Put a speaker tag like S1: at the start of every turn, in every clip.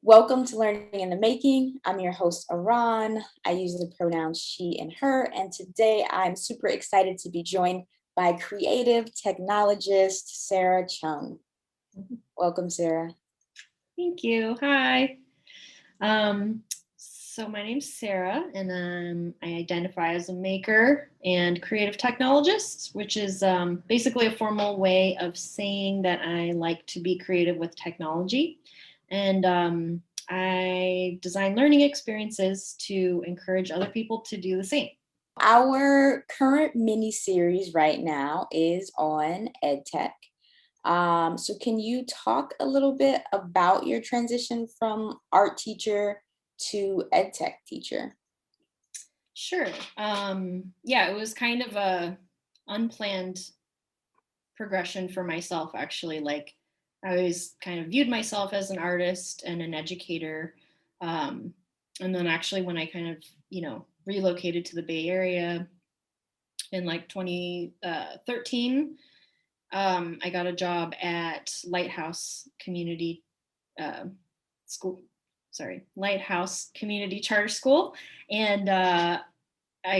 S1: Welcome to Learning in the Making. I'm your host, Aran. I use the pronouns she and her, and today I'm super excited to be joined by creative technologist Sarah Chung. Welcome, Sarah.
S2: Thank you. Hi. So my name's Sarah, and I identify as a maker and creative technologist, which is basically a formal way of saying that I like to be creative with technology. And I design learning experiences to encourage other people to do the same.
S1: Our current mini series right now is on EdTech. So, can you talk a little bit about your transition from art teacher to EdTech teacher?
S2: Sure. Yeah, it was kind of a unplanned progression for myself, actually. Like, I always kind of viewed myself as an artist and an educator. Um, and then actually when I kind of, relocated to the Bay Area in like 2013, I got a job at Lighthouse Community uh, School, sorry, Lighthouse Community Charter School. And I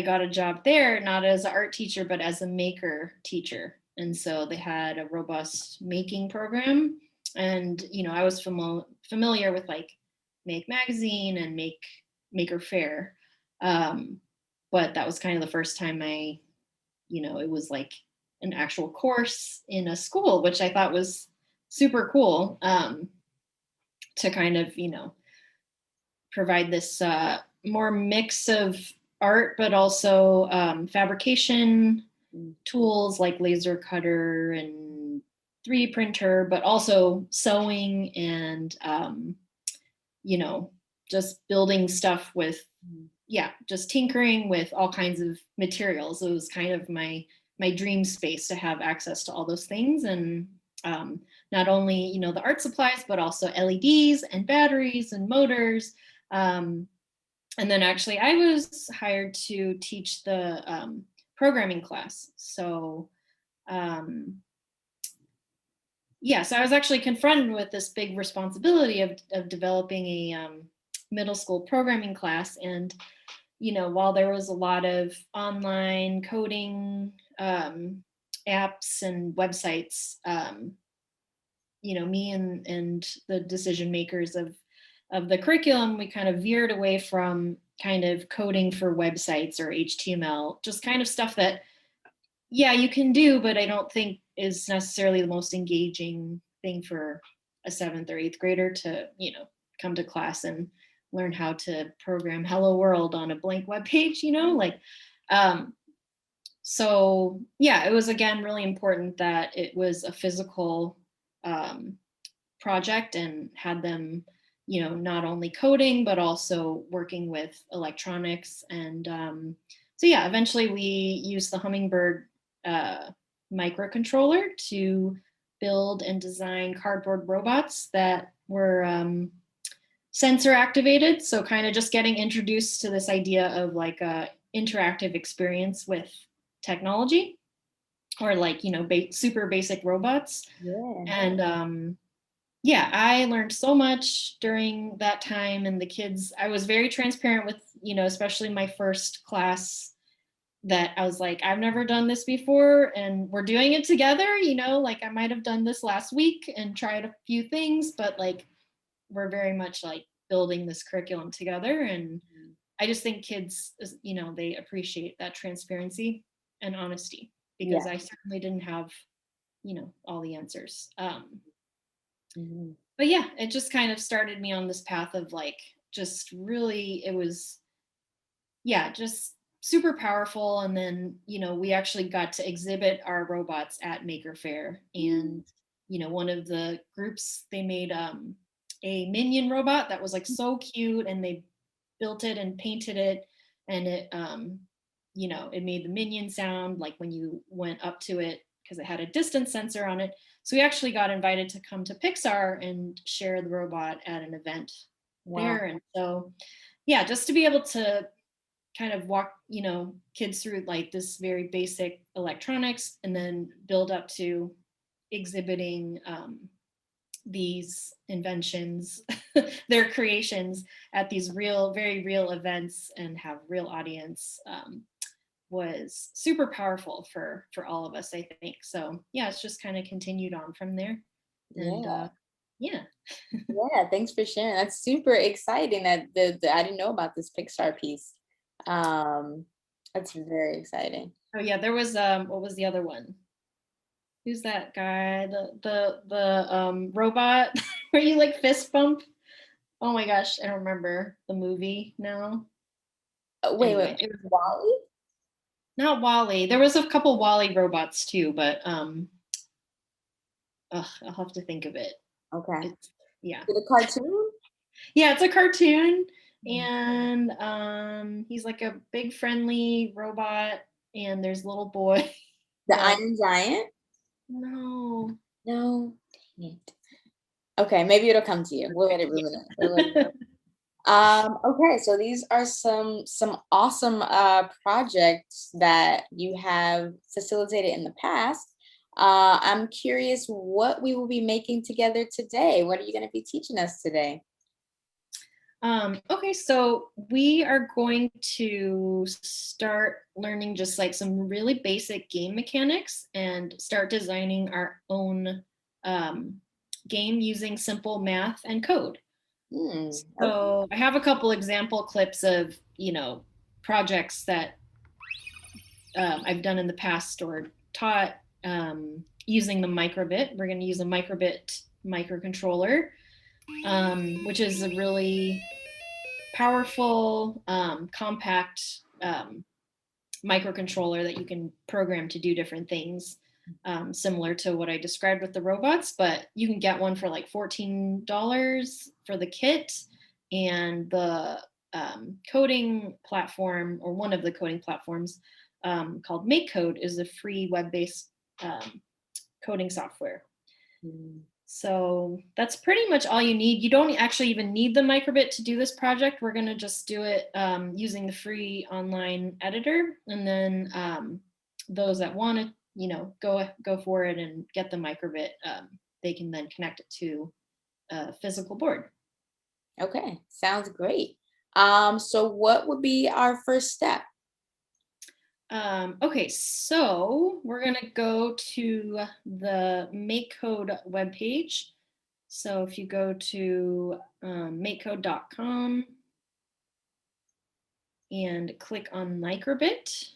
S2: got a job there, not as an art teacher, but as a maker teacher. And so they had a robust making program. And, I was familiar with like Make Magazine and Maker Fair. Um, but that was kind of the first time it was like an actual course in a school, which I thought was super cool, to kind of, provide this more mix of art, but also fabrication tools like laser cutter and 3D printer, but also sewing and, just building stuff with, yeah, just tinkering with all kinds of materials. It was kind of my dream space to have access to all those things. And not only, the art supplies, but also LEDs and batteries and motors. Um, and then actually I was hired to teach the programming class. So um, yeah, so I was actually confronted with this big responsibility of developing a middle school programming class. And, while there was a lot of online coding apps and websites, me and the decision makers of the curriculum, we kind of veered away from kind of coding for websites or HTML, just kind of stuff that, yeah, you can do, but I don't think is necessarily the most engaging thing for a seventh or eighth grader to, come to class and learn how to program Hello World on a blank web page, like, um, so yeah, it was again really important that it was a physical um, project and had them, not only coding, but also working with electronics. And so, yeah, eventually we used the Hummingbird microcontroller to build and design cardboard robots that were sensor activated. So, kind of just getting introduced to this idea of like a interactive experience with technology or like, super basic robots.
S1: Yeah.
S2: And yeah, I learned so much during that time. And the kids, I was very transparent with, especially my first class, that I was like, I've never done this before and we're doing it together, like I might have done this last week and tried a few things, but like we're very much like building this curriculum together. And I just think kids, they appreciate that transparency and honesty, because
S1: Yeah.
S2: I certainly didn't have, all the answers.
S1: Mhm.
S2: But yeah, it just kind of started me on this path of like, just really, it was, yeah, just super powerful. And then, we actually got to exhibit our robots at Maker Faire. And, one of the groups, they made a minion robot that was like so cute, and they built it and painted it. And it, it made the minion sound like when you went up to it, because it had a distance sensor on it. So we actually got invited to come to Pixar and share the robot at an event
S1: Wow.
S2: there. And so, yeah, just to be able to kind of walk, kids through like this very basic electronics and then build up to exhibiting these inventions, their creations at these real, very real events and have real audience was super powerful for all of us, I think. So yeah, it's just kind of continued on from there. And
S1: Yeah.
S2: yeah.
S1: Yeah, thanks for sharing. That's super exciting that I didn't know about this Pixar piece. Um, that's very exciting.
S2: Oh yeah, there was what was the other one? Who's that guy? The robot where you like fist bump? Oh my gosh, I don't remember the movie now.
S1: Wait,
S2: Anyway, it was
S1: Wally?
S2: not Wally. There was a couple Wally robots too, but ugh, I'll have to think of it.
S1: Okay.
S2: It's yeah.
S1: The cartoon?
S2: Yeah, it's a cartoon
S1: Mm.
S2: and he's like a big friendly robot and there's a little boy
S1: The
S2: that
S1: Iron Giant?
S2: no.
S1: No. Dang it. Okay, maybe it'll come to you. We'll let it ruminate. We'll let it
S2: Yeah.
S1: okay, so these are some awesome projects that you have facilitated in the past. I'm curious what we will be making together today. What are you going to be teaching us today?
S2: Okay, so we are going to start learning just like some really basic game mechanics and start designing our own um, game using simple math and code.
S1: Okay.
S2: So I have a couple example clips of, projects that I've done in the past or taught using the microbit. We're going to use a microbit microcontroller, which is a really powerful, compact microcontroller that you can program to do different things, similar to what I described with the robots. But you can get one for like $14 for the kit, and the coding platform, or one of the coding platforms called MakeCode, is a free web-based coding software.
S1: Mm.
S2: So that's pretty much all you need. You don't actually even need the microbit to do this project. We're going to just do it using the free online editor. And then those that want to, go for it and get the microbit, they can then connect it to a physical board.
S1: Okay, sounds great. So what would be our first step?
S2: Okay, so we're going to go to the MakeCode webpage. So if you go to makecode.com and click on microbit.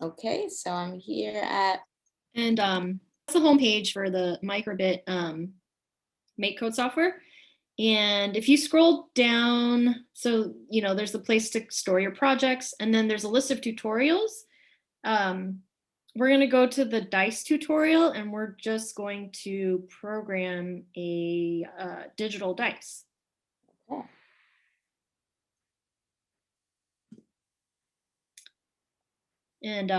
S1: Okay, so I'm here at
S2: And that's the home page for the microbit MakeCode software. And if you scroll down, so there's a place to store your projects, and then there's a list of tutorials. We're going to go to the dice tutorial, and we're just going to program a digital dice.
S1: oh,
S2: And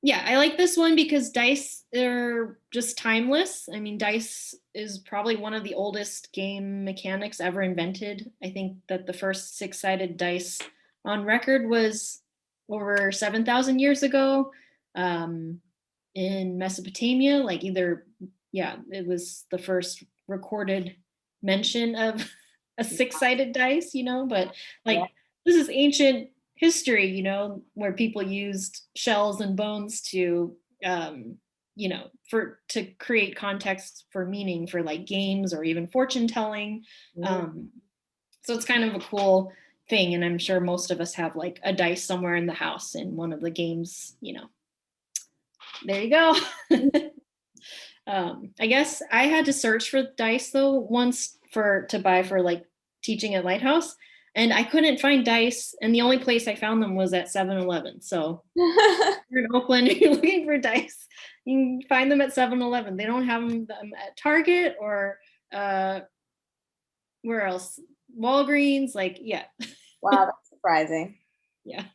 S2: yeah, I like this one because dice are just timeless. I mean, dice is probably one of the oldest game mechanics ever invented. I think that the first six-sided dice on record was over 7,000 years ago in Mesopotamia. Like it was the first recorded mention of a six-sided dice, but
S1: yeah.
S2: like this is ancient history, where people used shells and bones to, to create context for meaning for like games or even fortune telling.
S1: Mm.
S2: Um, so it's kind of a cool thing. And I'm sure most of us have like a dice somewhere in the house in one of the games, there you go. I guess I had to search for dice though once to buy for like teaching at Lighthouse, and I couldn't find dice, and the only place I found them was at 7-Eleven. So if you're in Oakland and you're looking for dice, you can find them at 7-Eleven. They don't have them at Target or where else? Walgreens, like yeah.
S1: Wow, that's surprising.
S2: Yeah.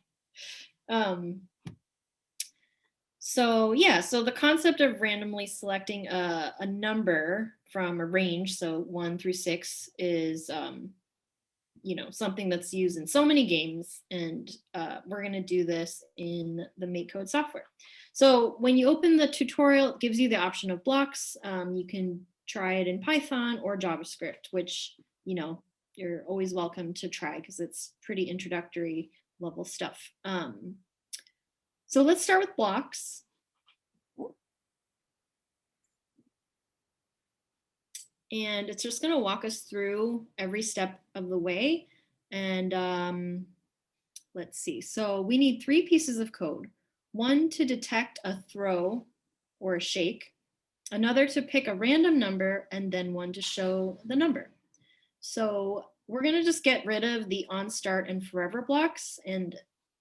S2: So yeah, so the concept of randomly selecting a number from a range. So 1 through 6 is, something that's used in so many games. And we're going to do this in the MakeCode software. So when you open the tutorial, it gives you the option of blocks. You can try it in Python or JavaScript, which, you're always welcome to try because it's pretty introductory level stuff. So let's start with blocks. And it's just going to walk us through every step of the way. And let's see. So we need 3 pieces of code. One to detect a throw or a shake, another to pick a random number, and then one to show the number. So we're going to just get rid of the on, start, and forever blocks. And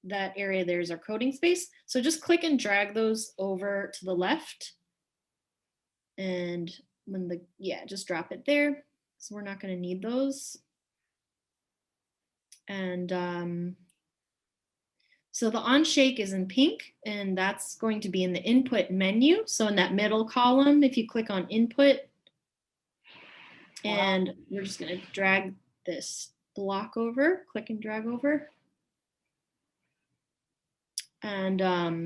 S2: that area there's our coding space. So just click and drag those over to the left. And just drop it there. So we're not going to need those. And so the on shake is in pink, and that's going to be in the input menu. So in that middle column, if you click on input, and we're just going to drag this block over, click and drag over. And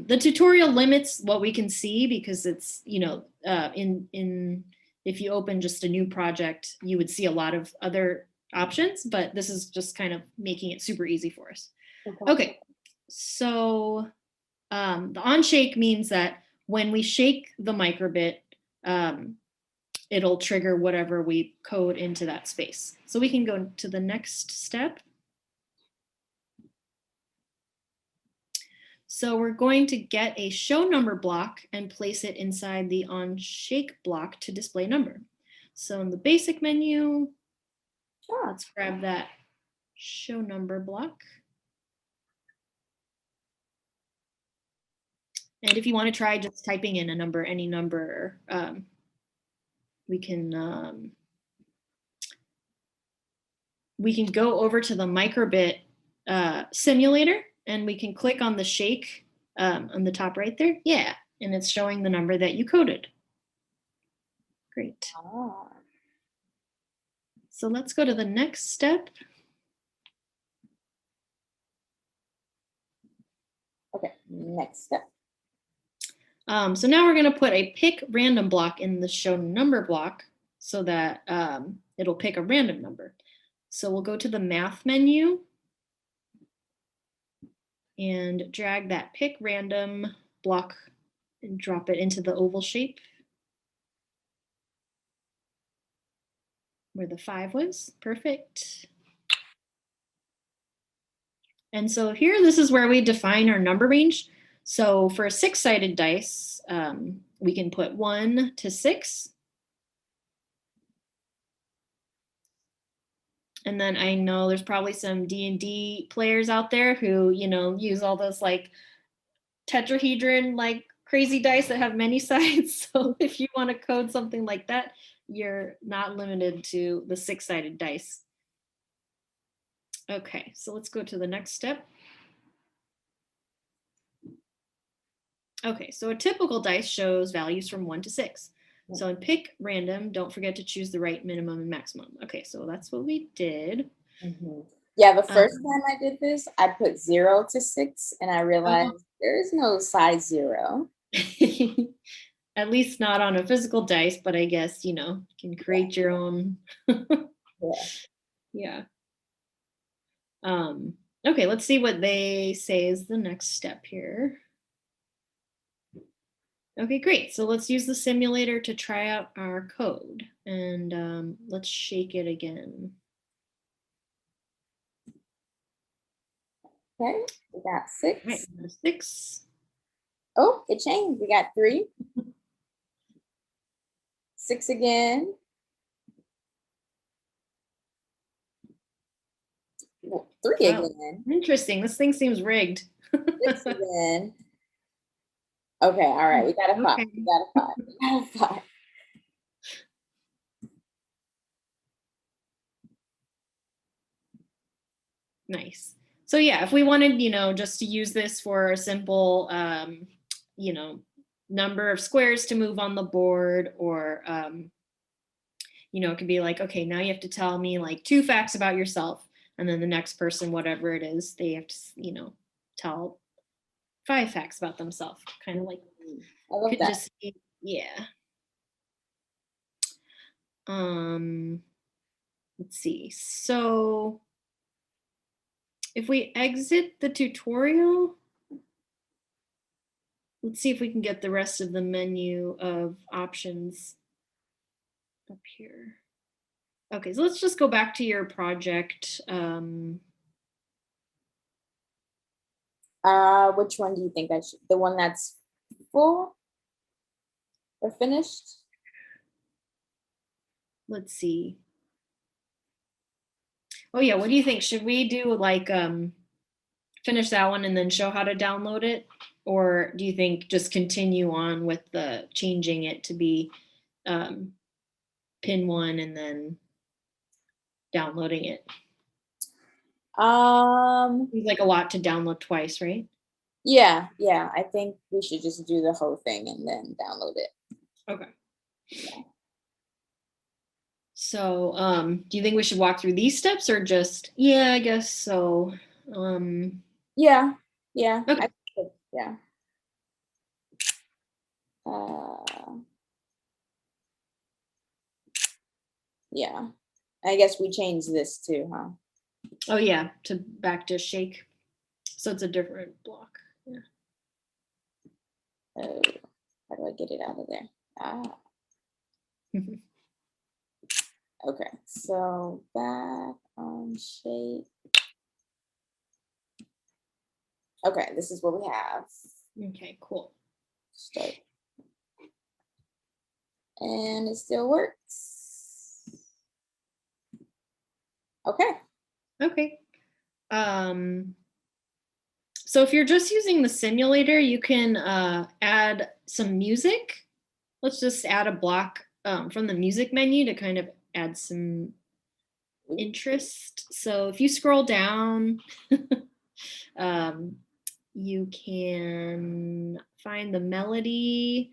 S2: the tutorial limits what we can see because it's, if you open just a new project, you would see a lot of other options, but this is just kind of making it super easy for us. Okay, so the on shake means that when we shake the microbit, it'll trigger whatever we code into that space. So we can go to the next step. So we're going to get a show number block and place it inside the on shake block to display number. So in the basic menu, let's grab that show number block. And if you want to try just typing in a number, any number, we can go over to the microbit simulator, and we can click on the shake on the top right there. Yeah, and it's showing the number that you coded. Great. So let's go to the next step.
S1: Okay, next step.
S2: So now we're going to put a pick random block in the show number block so that it'll pick a random number. So we'll go to the math menu and drag that pick random block and drop it into the oval shape where the 5 was. Perfect. And so here, this is where we define our number range. So for a 6-sided dice, we can put 1 to 6. And then I know there's probably some D&D players out there who, use all those like tetrahedron, like crazy dice that have many sides. So if you want to code something like that, you're not limited to the 6-sided dice. Okay, so let's go to the next step. Okay, so a typical dice shows values from 1 to 6. So in pick random, don't forget to choose the right minimum and maximum. Okay, so that's what we did.
S1: Yeah, the first time I did this, I put 0 to 6, and I realized there is no size 0.
S2: At least not on a physical dice, but I guess, you can create your own. Yeah. Okay, let's see what they say is the next step here. Okay, great. So let's use the simulator to try out our code, and let's shake it again.
S1: Okay, we got 6.
S2: Right, 6.
S1: Oh, it changed. We got 3. 6 again. 3 again.
S2: Interesting. This thing seems rigged.
S1: 6 again. Okay, all right. We got a 5. We got a 5. We got a 5.
S2: Nice. So yeah, if we wanted, just to use this for a simple, number of squares to move on the board, or it could be like, okay, now you have to tell me like 2 facts about yourself. And then the next person, whatever it is, they have to, tell 5 facts about themselves. Kind of like,
S1: I love
S2: could
S1: that.
S2: just be, yeah. Um, let's see. So if we exit the tutorial, let's see if we can get the rest of the menu of options up here. Okay, so let's just go back to your project.
S1: Which one do you think I should? The one that's full or finished?
S2: Let's see. Oh yeah, what do you think? Should we do like finish that one and then show how to download it? Or do you think just continue on with the changing it to be pin 1 and then downloading it? Seems like a lot to download twice, right?
S1: Yeah, I think we should just do the whole thing and then download it.
S2: Okay. So, do you think we should walk through these steps or just, yeah, I guess so.
S1: Yeah,
S2: Okay.
S1: I could, yeah. Yeah, I guess we changed this too, huh?
S2: Oh yeah, to back to shake. So it's a different block. Yeah.
S1: Oh, how do I get it out of there? Okay, so back on shape. Okay, this is what we have.
S2: Okay, cool.
S1: Start. And it still works. Okay.
S2: Okay. So if you're just using the simulator, you can add some music. Let's just add a block from the music menu to kind of add some interest. So if you scroll down, you can find the melody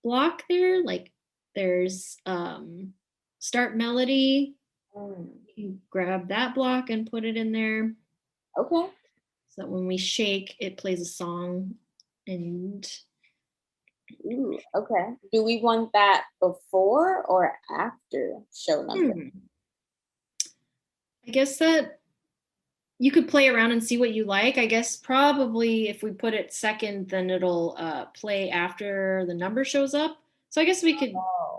S2: block there. Like there's start melody. You grab that block and put it in there.
S1: Okay.
S2: So that when we shake, it plays a song. And
S1: Ooh, okay. Do we want that before or after show number?
S2: I guess that you could play around and see what you like. I guess probably if we put it second, then it'll play after the number shows up. So I guess we could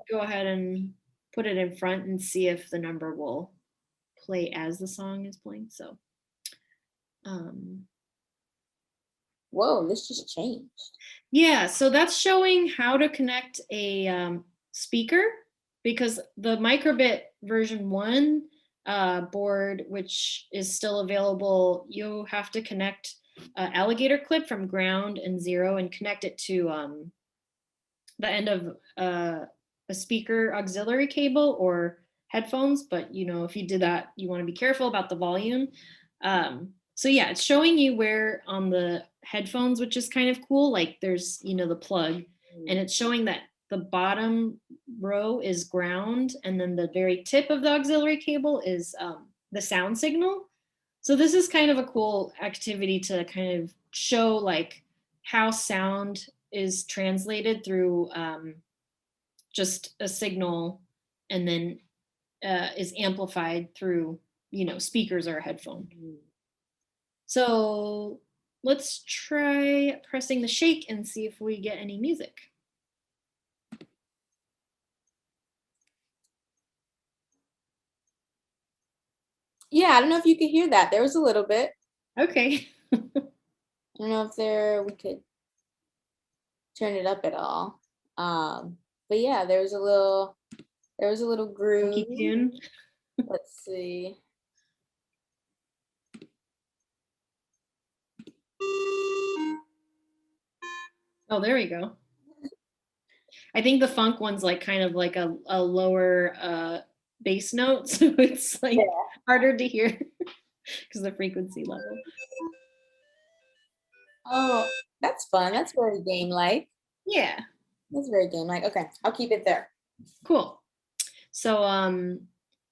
S2: go ahead and put it in front and see if the number will play as the song is playing. So,
S1: Whoa, this just changed.
S2: yeah, so that's showing how to connect a speaker, because the microbit version 1 board, which is still available, you have to connect alligator clip from ground and 0 and connect it to the end of a speaker auxiliary cable or headphones. But if you did that, you want to be careful about the volume. So yeah, it's showing you where on the headphones, which is kind of cool. Like there's the plug, and it's showing that the bottom row is ground, and then the very tip of the auxiliary cable is the sound signal. So this is kind of a cool activity to kind of show like how sound is translated through just a signal, and then is amplified through speakers or a headphone. So let's try pressing the shake and see if we get any music.
S1: Yeah, I don't know if you could hear that. There was a little bit.
S2: Okay.
S1: I don't know if we could turn it up at all. But yeah, there was a little groove.
S2: Funky tune.
S1: Let's see.
S2: Oh, there we go. I think the funk one's like kind of like a lower bass note, so it's like harder to hear because the frequency level.
S1: Oh, that's fun. That's very game-like.
S2: Yeah.
S1: That's very game-like. Okay, I'll keep it there.
S2: Cool. So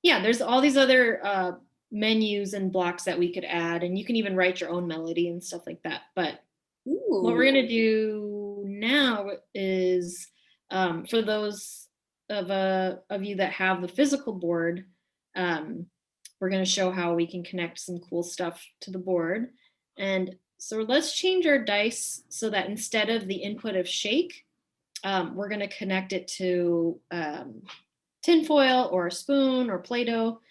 S2: yeah, there's all these other menus and blocks that we could add, and you can even write your own melody and stuff like that. But what we're
S1: Ooh.
S2: gonna do now is for those of you that have the physical board, um, we're gonna show how we can connect some cool stuff to the board. And so let's change our dice so that instead of the input of shake, we're gonna connect it to tinfoil or a spoon or Play-Doh.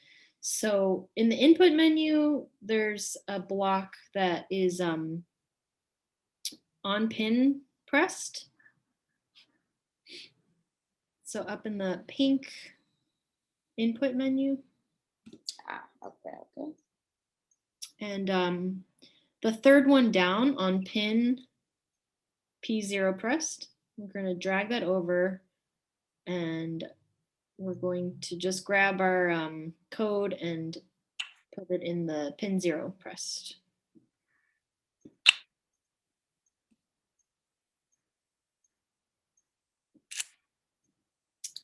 S2: So in the input menu, there's a block that is on pin pressed. So up in the pink input menu.
S1: Okay.
S2: And the third one down on pin P0 pressed, we're going to drag that over, and we're going to just grab our code and put it in the pin 0 pressed.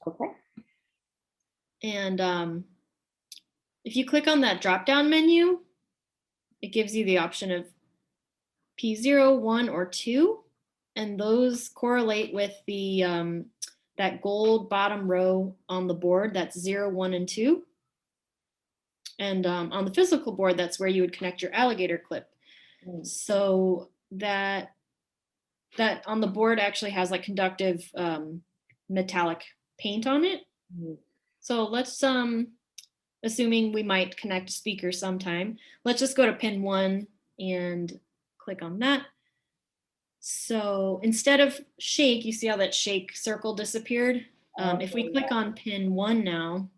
S1: Okay.
S2: And if you click on that drop down menu, it gives you the option of P0, 1, or 2. And those correlate with the that gold bottom row on the board. That's 0, 1, and 2. And on the physical board, that's where you would connect your alligator clip. So that on the board actually has like conductive metallic paint on it. So let's assuming we might connect a speaker sometime, let's just go to pin 1 and click on that. So instead of shake, you see how that shake circle disappeared? If we click on pin 1 now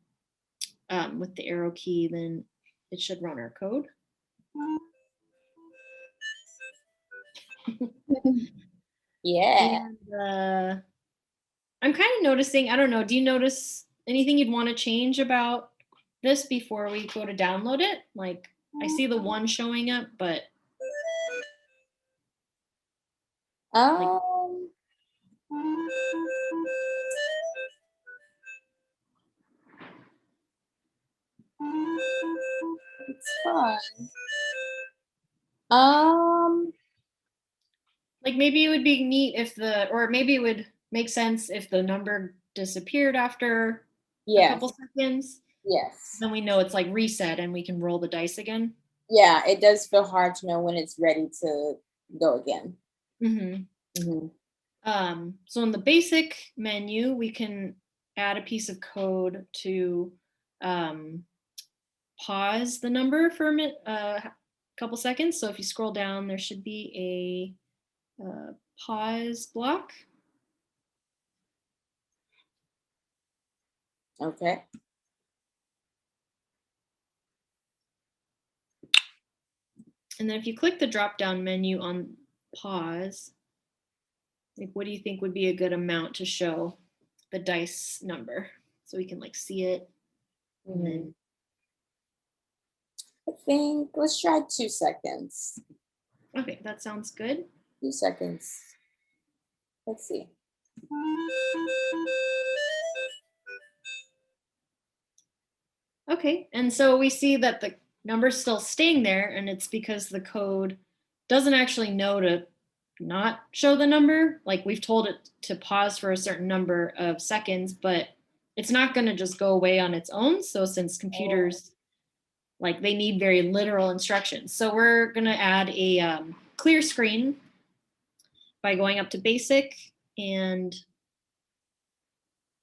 S2: with the arrow key, then it should run our code.
S1: Yeah.
S2: And I'm kind of noticing, I don't know, do you notice anything you'd want to change about this before we go to download it? Like, I see the 1 showing up, but
S1: Um, it's fun.
S2: Like maybe it would be neat if or maybe it would make sense if the number disappeared after a
S1: Yes.
S2: couple seconds.
S1: Yes.
S2: Then we know it's like reset and we can roll the dice again.
S1: Yeah, it does feel hard to know when it's ready to go again.
S2: So in the basic menu, we can add a piece of code to pause the number for a couple seconds. So if you scroll down, there should be a pause block.
S1: Okay.
S2: And then if you click the drop down menu on pause, like what do you think would be a good amount to show the dice number so we can like see it? And then
S1: I think let's try 2 seconds.
S2: okay, that sounds good.
S1: 2 seconds. Let's see.
S2: Okay, and so we see that the number's still staying there, and it's because the code doesn't actually know to not show the number. Like we've told it to pause for a certain number of seconds, but it's not going to just go away on its own. So since computers, like they need very literal instructions. So we're going to add a clear screen by going up to basic and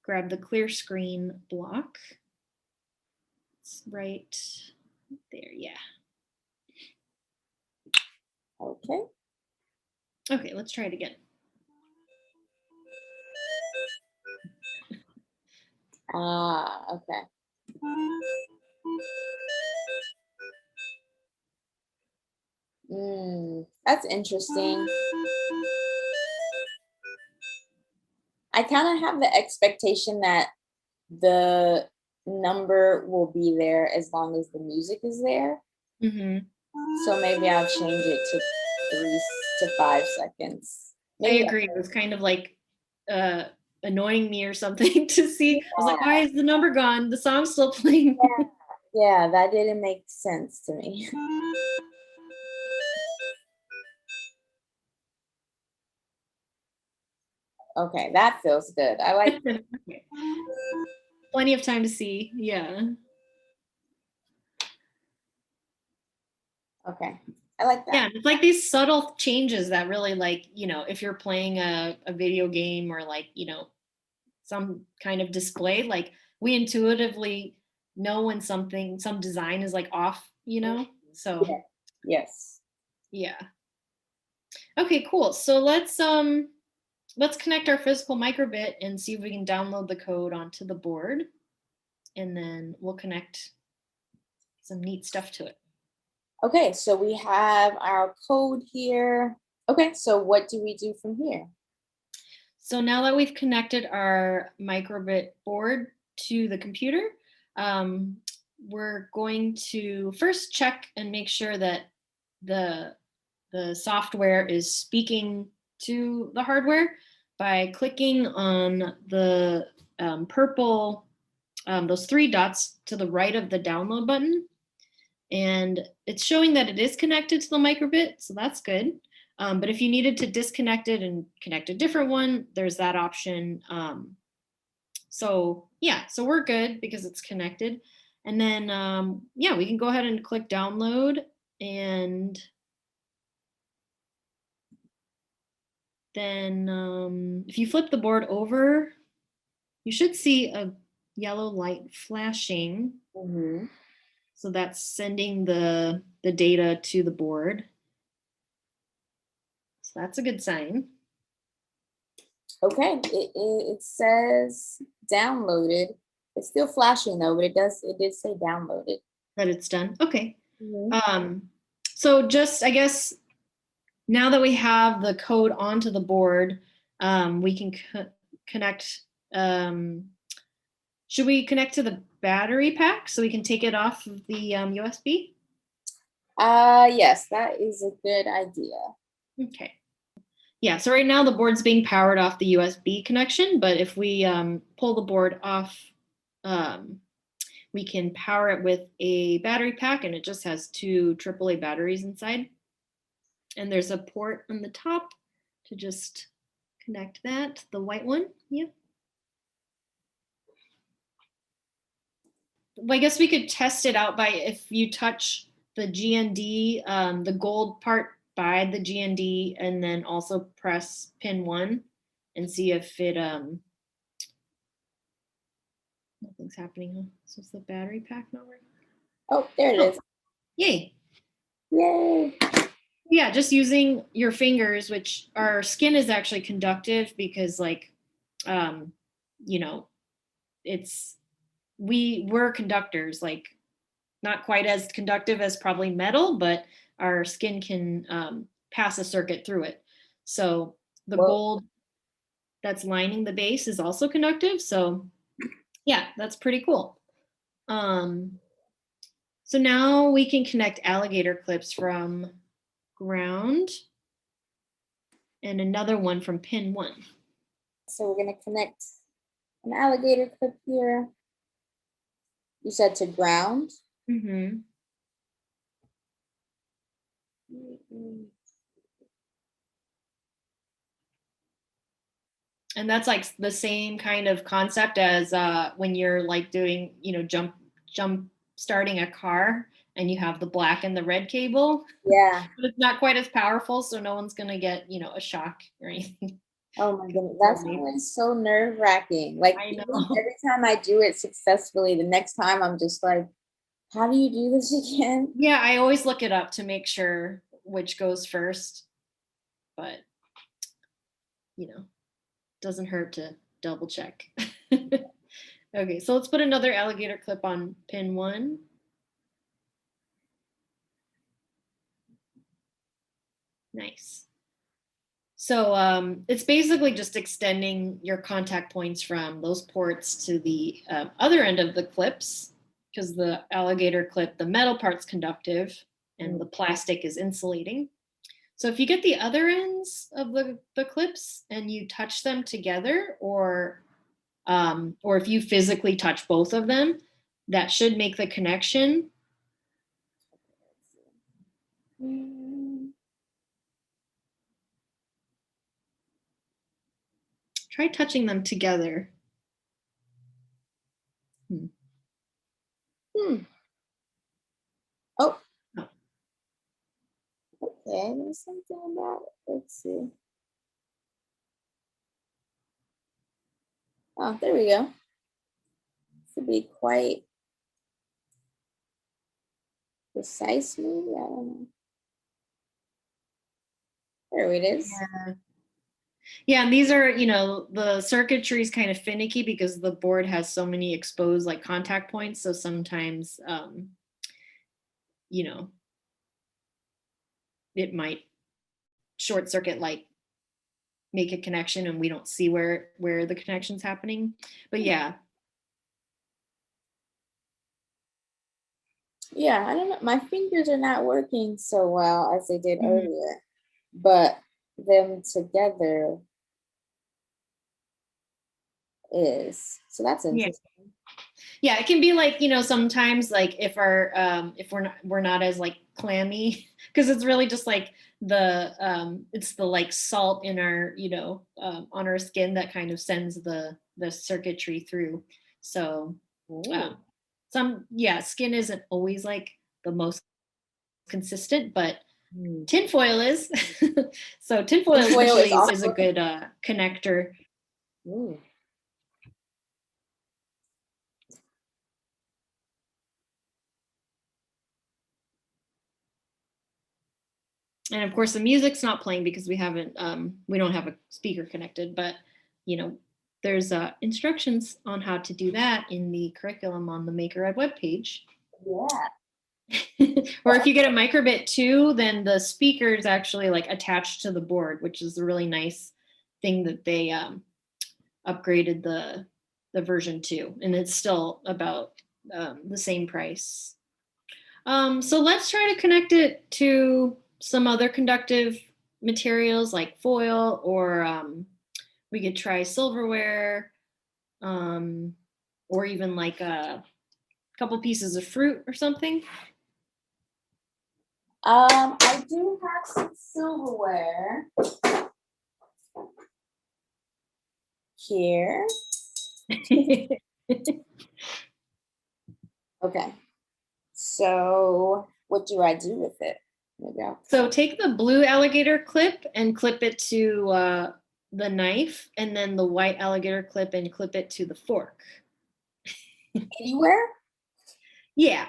S2: grab the clear screen block. It's right there, yeah.
S1: Okay.
S2: Okay, let's try it again.
S1: Okay. That's interesting. I kind of have the expectation that the number will be there as long as the music is there. So maybe I'll change it to 3 to 5 seconds.
S2: I
S1: Maybe
S2: agree. It was kind of like annoying me or something to see. I was like, why is the number gone? The song's still playing.
S1: Yeah, that didn't make sense to me. Okay, that feels good. I like.
S2: Okay. Plenty of time to see. Yeah.
S1: Okay, I like that.
S2: Yeah, it's like these subtle changes that really, like, if you're playing a video game or like, some kind of display, like we intuitively know when some design is like off, so
S1: Yeah. Yes.
S2: yeah. Okay, cool. So let's connect our physical microbit and see if we can download the code onto the board, and then we'll connect some neat stuff to it.
S1: Okay, so we have our code here. Okay, so what do we do from here?
S2: So now that we've connected our microbit board to the computer, um, we're going to first check and make sure that the software is speaking to the hardware by clicking on the purple, those three dots to the right of the download button. And it's showing that it is connected to the microbit, so that's good. But if you needed to disconnect it and connect a different one, there's that option. So yeah, so we're good because it's connected. And then, yeah, we can go ahead and click download. And then if you flip the board over, you should see a yellow light flashing.
S1: Mm-hmm.
S2: So that's sending the data to the board. So that's a good sign.
S1: Okay, it says downloaded. It's still flashing though, but it did say downloaded.
S2: That it's done. Okay.
S1: Mm-hmm.
S2: So just, I guess, now that we have the code onto the board, we can connect. Should we connect to the battery pack so we can take it off of the USB?
S1: Yes, that is a good idea.
S2: Okay. Yeah, so right now the board's being powered off the USB connection, but if we pull the board off, we can power it with a battery pack, and it just has two AAA batteries inside. And there's a port on the top to just connect that, the white one. Yeah. I guess we could test it out by if you touch the GND, the gold part by the GND, and then also press pin 1 and see if it, nothing's happening. Huh? So is the battery pack not working?
S1: Oh, there it is.
S2: Yay.
S1: Yay.
S2: Yeah, just using your fingers, which our skin is actually conductive because, like, you know, we're conductors, like not quite as conductive as probably metal, but our skin can pass a circuit through it. So the gold that's lining the base is also conductive. So yeah, that's pretty cool. So now we can connect alligator clips from ground and another one from pin 1.
S1: So we're gonna connect an alligator clip here. You said to ground.
S2: Mm-hmm. And that's like the same kind of concept as when you're like doing, jump starting a car and you have the black and the red cable.
S1: Yeah.
S2: But it's not quite as powerful, so no one's gonna get, a shock or anything.
S1: Oh my goodness, that's always so nerve-wracking. Like
S2: I know.
S1: every time I do it successfully, the next time I'm just like, how do you do this again?
S2: Yeah, I always look it up to make sure which goes first, but doesn't hurt to double check. Okay, so let's put another alligator clip on pin 1. Nice. So it's basically just extending your contact points from those ports to the other end of the clips, because the alligator clip, the metal part's conductive and the plastic is insulating. So if you get the other ends of the clips and you touch them together, or if you physically touch both of them, that should make the connection.
S1: Mm,
S2: Try touching them together.
S1: Oh,
S2: Oh.
S1: okay, there's something about it. Let's see. Oh, there we go. Should be quite precise, maybe. I don't know. There it is.
S2: Yeah. Yeah, and these are, the circuitry is kind of finicky because the board has so many exposed like contact points. So sometimes, you know, it might short circuit, like make a connection and we don't see where the connection's happening. But yeah.
S1: Yeah, I don't know. My fingers are not working so well as they did
S2: Mhm.
S1: earlier, but them together is. So that's
S2: Yeah.
S1: interesting.
S2: Yeah, it can be like, sometimes like if we're not as like clammy, because it's really just like it's the like salt in our, on our skin that kind of sends the circuitry through. So
S1: Ooh.
S2: skin isn't always like the most consistent, but
S1: Hmm.
S2: tinfoil is. So tinfoil
S1: Tinfoil is
S2: especially is a
S1: also.
S2: good connector.
S1: Ooh.
S2: And of course the music's not playing because we don't have a speaker connected, but you know there's instructions on how to do that in the curriculum on the MakerEd webpage.
S1: Yeah.
S2: Or if you get a microbit too, then the speaker is actually like attached to the board, which is a really nice thing that they upgraded the version 2, and it's still about the same price. So let's try to connect it to some other conductive materials like foil, or we could try silverware, um, or even like a couple pieces of fruit or something.
S1: I do have some silverware here. Okay. So what do I do with it? Maybe I'll
S2: So take the blue alligator clip and clip it to the knife, and then the white alligator clip and clip it to the fork.
S1: anywhere.
S2: Yeah.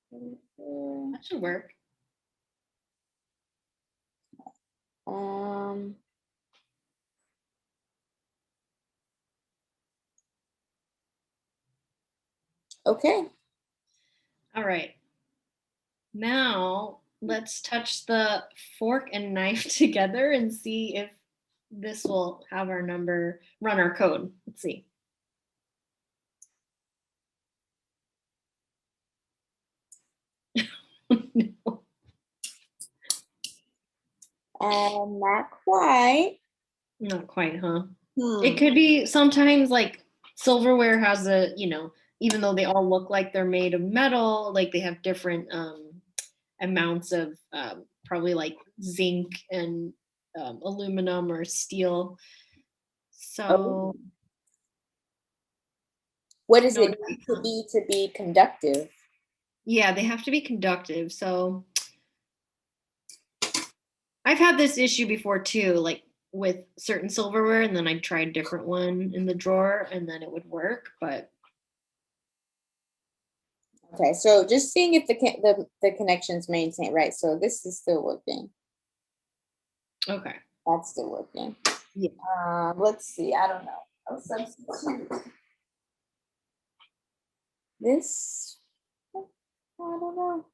S2: That should work.
S1: Um, okay.
S2: All right. Now let's touch the fork and knife together and see if this will have our number run our code. Let's see. No.
S1: Not quite.
S2: Not quite, huh? It
S1: Hmm.
S2: could be sometimes like silverware has even though they all look like they're made of metal, like they have different amounts of probably like zinc and aluminum or steel.
S1: Oh.
S2: So
S1: What does
S2: no,
S1: it need to be conductive?
S2: yeah, they have to be conductive. So I've had this issue before too, like with certain silverware, and then I tried a different one in the drawer, and then it would work. But
S1: Okay, so just seeing if the connections maintain, right? So this is still working.
S2: okay,
S1: That's still working.
S2: yeah.
S1: Let's see. I don't know. I'll substitute this. I don't know.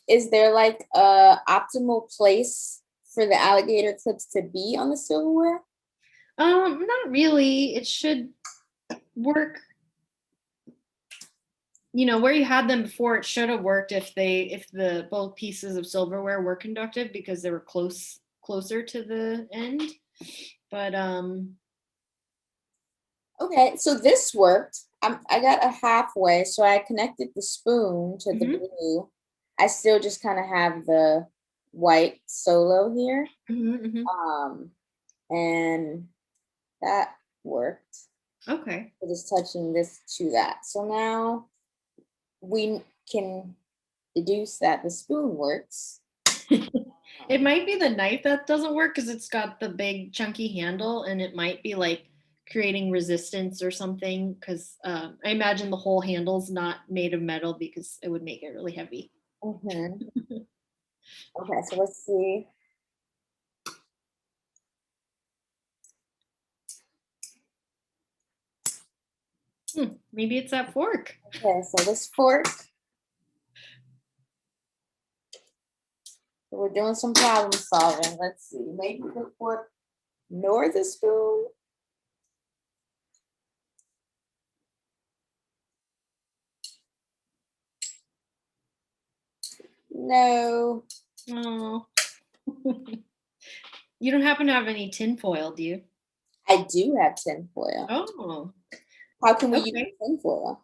S1: is there like a optimal place for the alligator clips to be on the silverware?
S2: Not really. It should work, where you had them before. It should have worked if the both pieces of silverware were conductive because they were closer to the end. But
S1: Okay, so this worked. I got a halfway, so I connected the spoon to the
S2: mhm,
S1: blue. I still just kind of have the white solo here.
S2: mhm, mhm.
S1: Um, and that worked.
S2: Okay.
S1: So just touching this to that. So now we can deduce that the spoon works.
S2: It
S1: Um,
S2: might be the knife that doesn't work because it's got the big chunky handle, and it might be like creating resistance or something. Because I imagine the whole handle's not made of metal because it would make it really heavy.
S1: mhm. Okay, so let's see.
S2: Maybe it's that fork.
S1: Okay, so this fork, so we're doing some problem solving. Let's see. Maybe the fork nor the spoon. No,
S2: Oh, you don't happen to have any tin foil, do you?
S1: I do have tinfoil.
S2: Oh,
S1: How can we use
S2: okay.
S1: the tinfoil?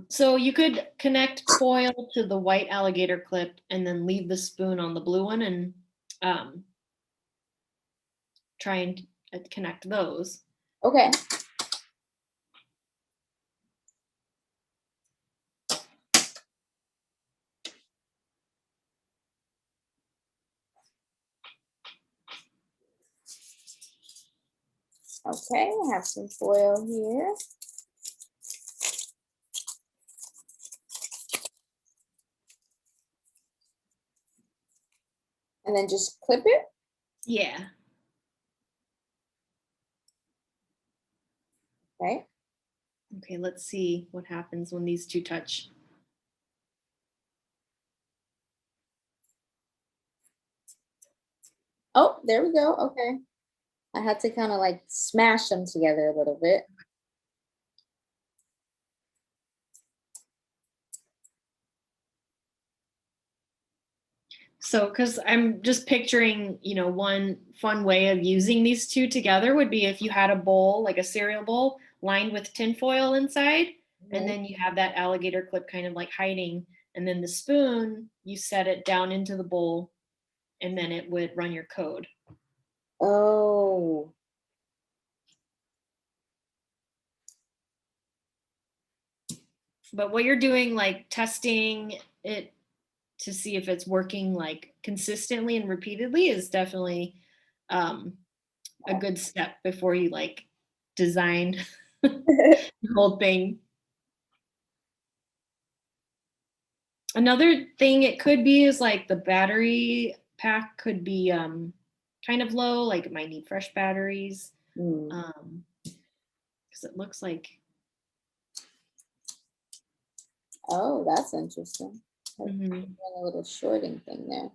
S2: So you could connect foil to the white alligator clip and then leave the spoon on the blue one and um, try and connect those.
S1: Okay. Okay, I have some foil here. And then just clip it.
S2: Yeah.
S1: Okay.
S2: Okay, let's see what happens when these two touch.
S1: Oh, there we go. Okay. I had to kind of like smash them together a little bit.
S2: So, because I'm just picturing, one fun way of using these two together would be if you had a bowl, like a cereal bowl, lined with tinfoil inside, and
S1: Mhm.
S2: then you have that alligator clip kind of like hiding, and then the spoon, you set it down into the bowl, and then it would run your code.
S1: Oh,
S2: But what you're doing, like testing it to see if it's working like consistently and repeatedly, is definitely um, a good step before you like design the whole thing. Another thing it could be is like the battery pack could be kind of low, like it might need fresh batteries.
S1: mm.
S2: Because it looks like
S1: Oh, that's interesting. Like,
S2: mhm.
S1: a little shorting thing there.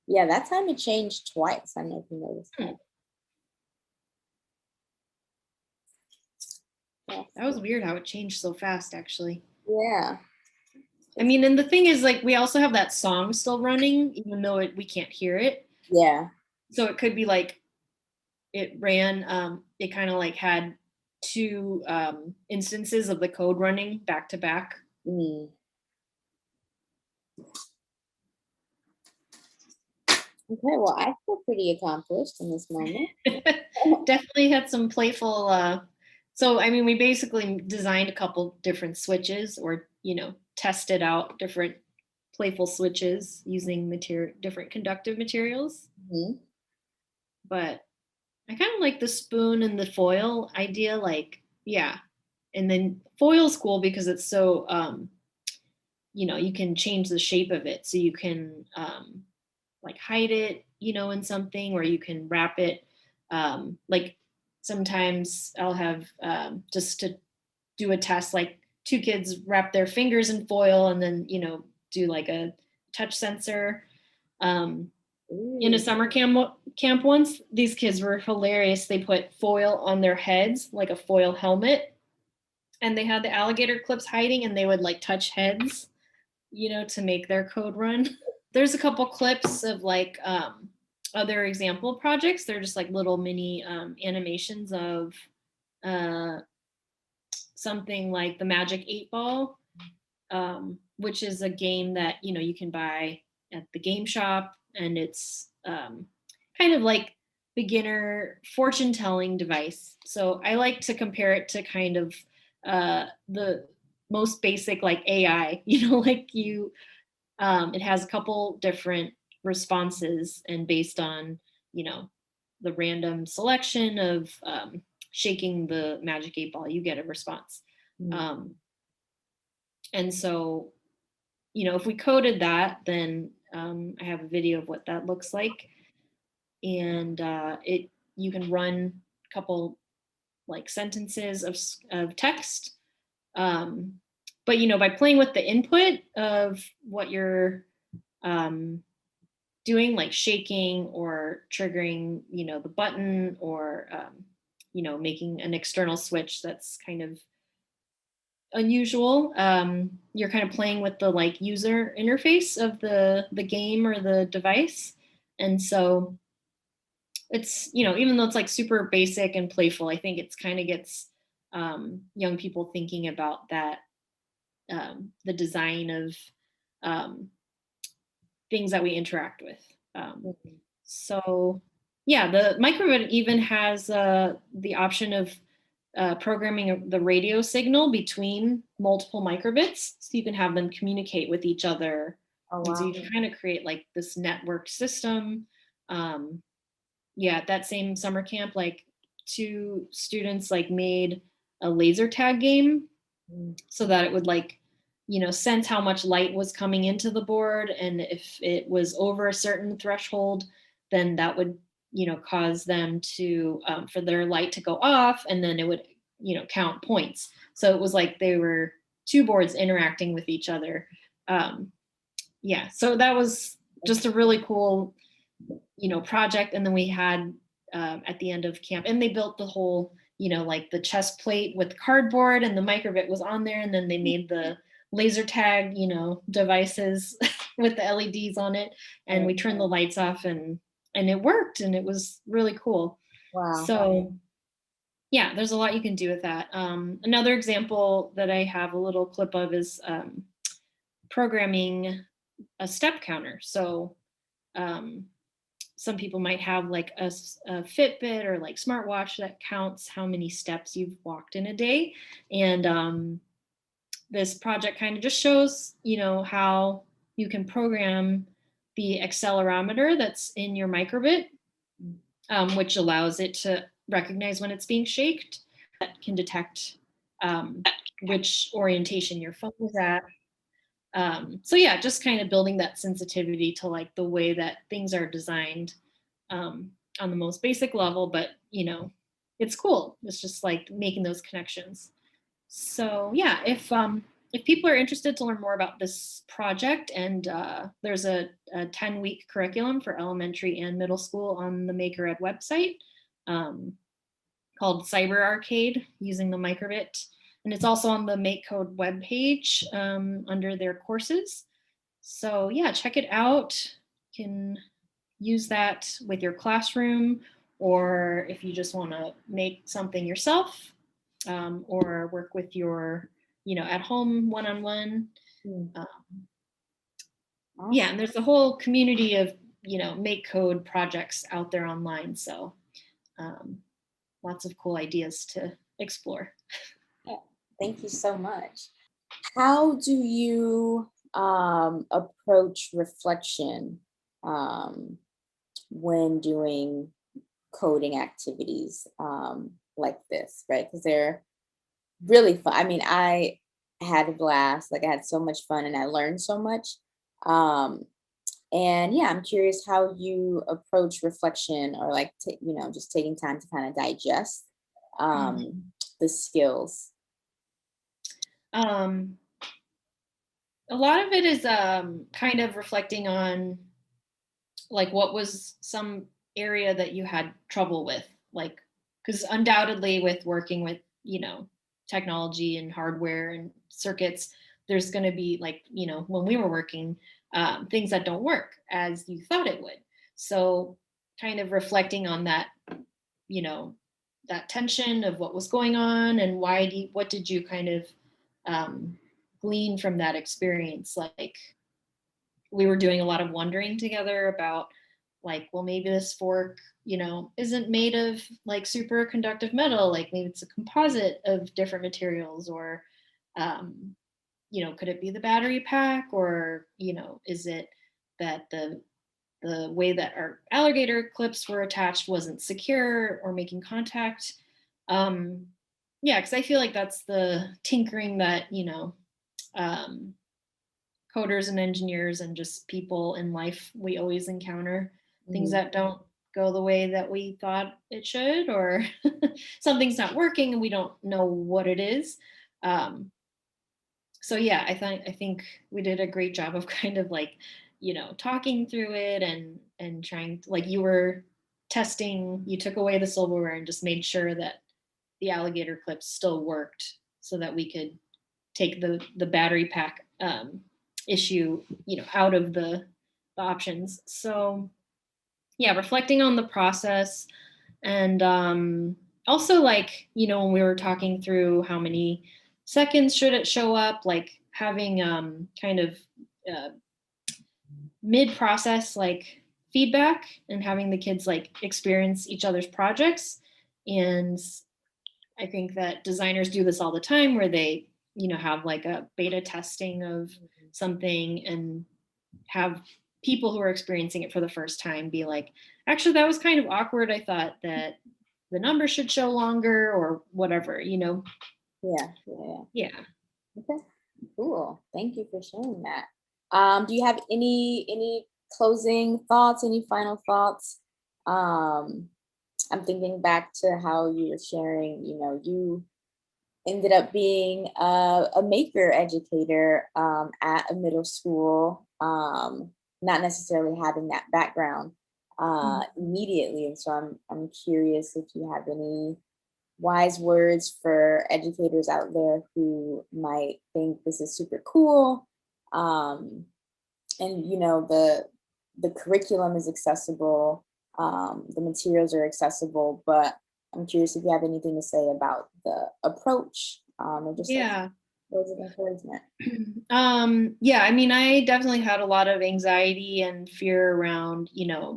S1: Yeah, that time it changed twice. I don't know if you noticed
S2: Hmm,
S1: that. Yeah.
S2: that was weird how it changed so fast, actually.
S1: Yeah.
S2: I mean, and the thing is, like, we also have that song still running, even though we can't hear it.
S1: Yeah.
S2: So it could be like it ran, it kind of like had two instances of the code running back to back.
S1: Mm. Okay, well, I feel pretty accomplished in this moment.
S2: Definitely had some playful. So I mean, we basically designed a couple different switches, or tested out different playful switches using different conductive materials.
S1: Mhm.
S2: But I kind of like the spoon and the foil idea. Like, yeah, and then foil's cool because it's so you can change the shape of it, so you can like hide it, in something, or you can wrap it Like sometimes I'll have just to do a test, like two kids wrap their fingers in foil and then, do like a touch sensor. Um, in a
S1: Ooh.
S2: summer camp once, these kids were hilarious. They put foil on their heads, like a foil helmet, and they had the alligator clips hiding, and they would like touch heads, to make their code run. There's a couple clips of like other example projects. They're just like little mini animations of uh, something like the Magic 8 Ball, which is a game that you can buy at the game shop, and it's kind of like beginner fortune telling device. So I like to compare it to kind of the most basic like AI. Like it has a couple different responses, and based on the random selection of shaking the Magic 8 Ball, you get a response.
S1: Mm.
S2: Um, and so if we coded that, then I have a video of what that looks like, and it you can run a couple like sentences of text, um, but by playing with the input of what you're um, doing, like shaking or triggering, the button, or making an external switch that's kind of unusual. You're kind of playing with the like user interface of the game or the device, and so it's even though it's like super basic and playful, I think it's kind of gets young people thinking about that, the design of um, things that we interact with.
S1: Mhm.
S2: So yeah, the microbit even has the option of programming the radio signal between multiple microbits, so you can have them communicate with each other,
S1: Oh,
S2: and so
S1: wow.
S2: you can kind of create like this network system. Um, yeah, at that same summer camp, like two students like made a laser tag game,
S1: Mm.
S2: so that it would like sense how much light was coming into the board, and if it was over a certain threshold, then that would cause them to for their light to go off, and then it would count points. So it was like they were two boards interacting with each other. um, yeah, so that was just a really cool project. And then we had at the end of camp, and they built the whole like the chest plate with cardboard, and the microbit was on there, and then they made the laser tag devices with the LEDs on it, and we turned the lights off, and it worked, and it was really cool.
S1: Wow.
S2: So yeah, there's a lot you can do with that. Another example that I have a little clip of is programming a step counter. So um, some people might have like a Fitbit or like smartwatch that counts how many steps you've walked in a day. And this project kind of just shows, how you can program the accelerometer that's in your microbit, which allows it to recognize when it's being shaked, that can detect which orientation your phone is at. So yeah, just kind of building that sensitivity to like the way that things are designed on the most basic level, but it's cool. It's just like making those connections. So yeah, if people are interested to learn more about this project, and there's a 10-week curriculum for elementary and middle school on the MakerEd website, um, called Cyber Arcade using the microbit. And it's also on the MakeCode webpage under their courses. So yeah, check it out. You can use that with your classroom, or if you just want to make something yourself, or work with your, at home one-on-one.
S1: Mm.
S2: Uh, yeah,
S1: Awesome.
S2: and there's a whole community of, MakeCode projects out there online. So um, lots of cool ideas to explore.
S1: Yeah. Thank you so much. How do you approach reflection um, when doing coding activities like this, right? Because they're really fun. I mean, I had a blast. Like I had so much fun and I learned so much. Um, And yeah, I'm curious how you approach reflection or like, just taking time to kind of digest
S2: Mhm.
S1: the skills.
S2: Um, a lot of it is kind of reflecting on like what was some area that you had trouble with, like because undoubtedly with working with technology and hardware and circuits, there's going to be like when we were working, things that don't work as you thought it would. So kind of reflecting on that, you know that tension of what was going on and what did you kind of um, glean from that experience. Like we were doing a lot of wondering together about like, well, maybe this fork isn't made of like superconductive metal, like maybe it's a composite of different materials, or um, could it be the battery pack, or is it that the way that our alligator clips were attached wasn't secure or making contact. um yeah, because I feel like that's the tinkering that um coders and engineers and just people in life we always encounter, things
S1: Mhm.
S2: that don't go the way that we thought it should, or something's not working and we don't know what it is. um, so yeah, I think we did a great job of kind of like talking through it and trying to, like, you were testing, you took away the silverware and just made sure that the alligator clips still worked so that we could take the battery pack issue out of the options. So yeah, reflecting on the process, and also like when we were talking through how many seconds should it show up, like having kind of uh, mid process like feedback and having the kids like experience each other's projects. And I think that designers do this all the time where they, have like a beta testing of something and have people who are experiencing it for the first time be like, actually, that was kind of awkward. I thought that the number should show longer or whatever.
S1: Yeah, yeah,
S2: Yeah.
S1: yeah. Okay, cool. Thank you for sharing that. Do you have any closing thoughts? Any final thoughts? Um, I'm thinking back to how you were sharing. You ended up being a maker educator at a middle school, not necessarily having that background
S2: Mhm.
S1: immediately. And so I'm curious if you have any wise words for educators out there who might think this is super cool. Um, and the curriculum is accessible, the materials are accessible, but I'm curious if you have anything to say about the approach, or just like
S2: Yeah.
S1: words of encouragement.
S2: Yeah, I mean, I definitely had a lot of anxiety and fear around,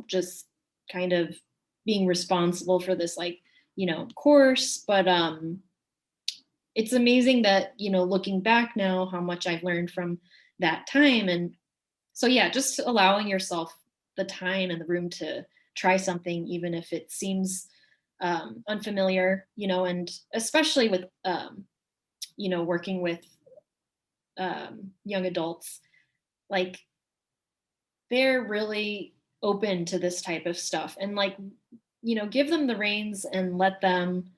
S2: just kind of being responsible for this like, course, but it's amazing that, looking back now how much I've learned from that time. And so yeah, just allowing yourself the time and the room to try something even if it seems unfamiliar, and especially with working with young adults, like they're really open to this type of stuff, and like give them the reins and let them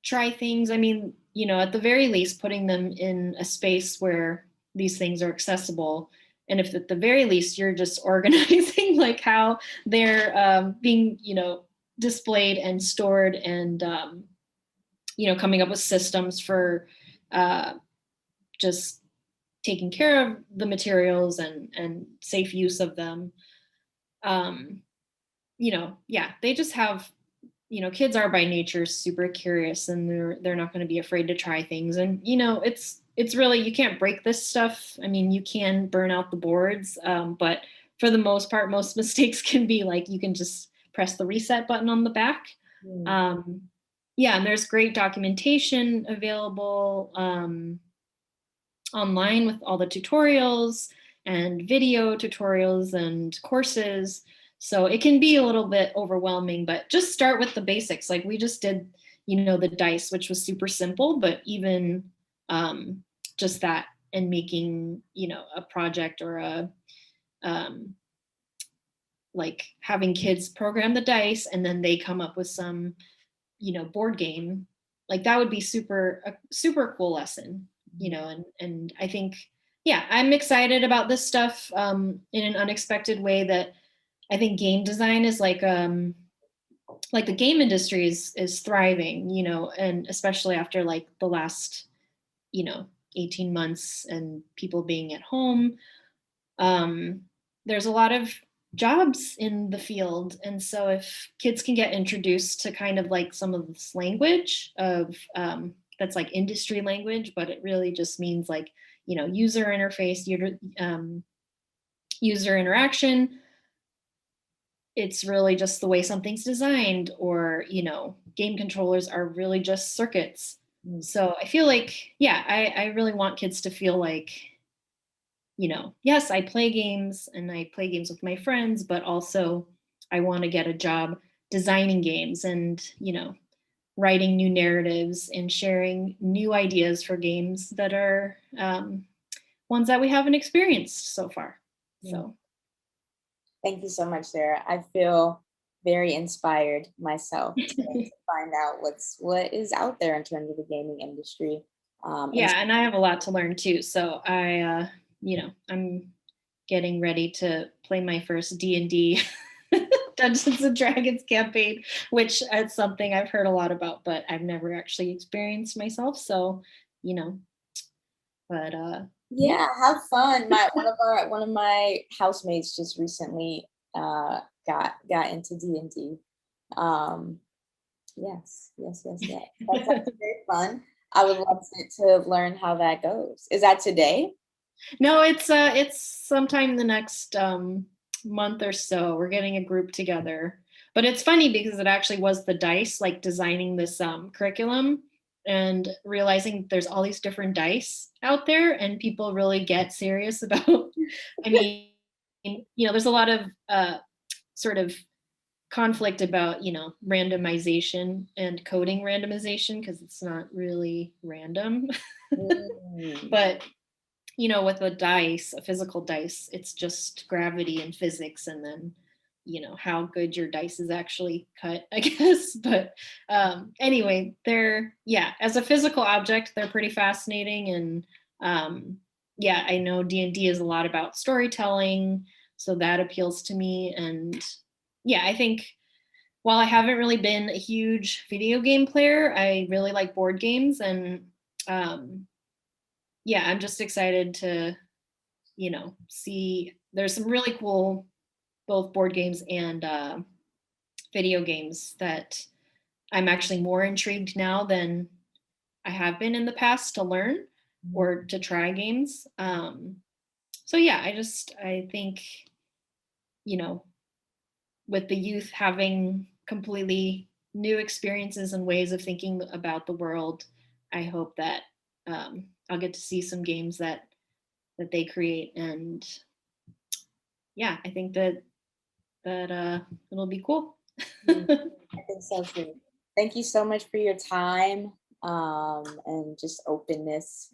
S2: try things. I mean, at the very least putting them in a space where these things are accessible, and if at the very least you're just organizing like how they're being displayed and stored, and coming up with systems for uh, just taking care of the materials and safe use of them. um yeah, they just have, kids are by nature super curious, and they're not going to be afraid to try things. And it's really, you can't break this stuff. I mean, you can burn out the boards, but for the most part, most mistakes can be like, you can just press the reset button on the back.
S1: Mm,
S2: um yeah, and there's great documentation available online with all the tutorials and video tutorials and courses. So it can be a little bit overwhelming, but just start with the basics. Like we just did, the dice, which was super simple, but even just that, and making, a project or a, um, like having kids program the dice and then they come up with some, board game, like that would be a super cool lesson, and I think, yeah, I'm excited about this stuff in an unexpected way, that I think game design is like the game industry is thriving, and especially after like the last, you know, 18 months and people being at home. Um, there's a lot of jobs in the field. And so if kids can get introduced to kind of like some of this language of that's like industry language, but it really just means like, user interface, user interaction. It's really just the way something's designed, or, game controllers are really just circuits.
S1: Mm.
S2: So I feel like, yeah, I really want kids to feel like, yes, I play games and I play games with my friends, but also I want to get a job designing games and, writing new narratives and sharing new ideas for games that are ones that we haven't experienced so far.
S1: Mm.
S2: So,
S1: Thank you so much, Sarah. I feel very inspired myself to find out what is out there in terms of the gaming industry. And
S2: yeah, and I have a lot to learn too. So I'm getting ready to play my first D&D Dungeons and Dragons campaign, which is something I've heard a lot about, but I've never actually experienced myself. So, you know, but yeah.
S1: yeah, have fun. One of my housemates just recently got into D&D. Um, yes. That sounds very fun. I would love to learn how that goes. Is that today?
S2: No, it's sometime the next month or so. We're getting a group together. But it's funny because it actually was the dice, like designing this curriculum and realizing there's all these different dice out there and people really get serious about I mean, there's a lot of sort of conflict about, randomization and coding randomization because it's not really random.
S1: Mm.
S2: But with a dice, a physical dice, it's just gravity and physics, and then, how good your dice is actually cut, I guess. But anyway, yeah, as a physical object, they're pretty fascinating. And yeah, I know D&D is a lot about storytelling, so that appeals to me. And yeah, I think while I haven't really been a huge video game player, I really like board games. And um, yeah, I'm just excited to see there's some really cool both board games and video games that I'm actually more intrigued now than I have been in the past to learn or to try games. So yeah, I think, you know, with the youth having completely new experiences and ways of thinking about the world, I hope that I'll get to see some games that they create. And yeah, I think that it'll be cool.
S1: Mm. I think so too. Thank you so much for your time and just openness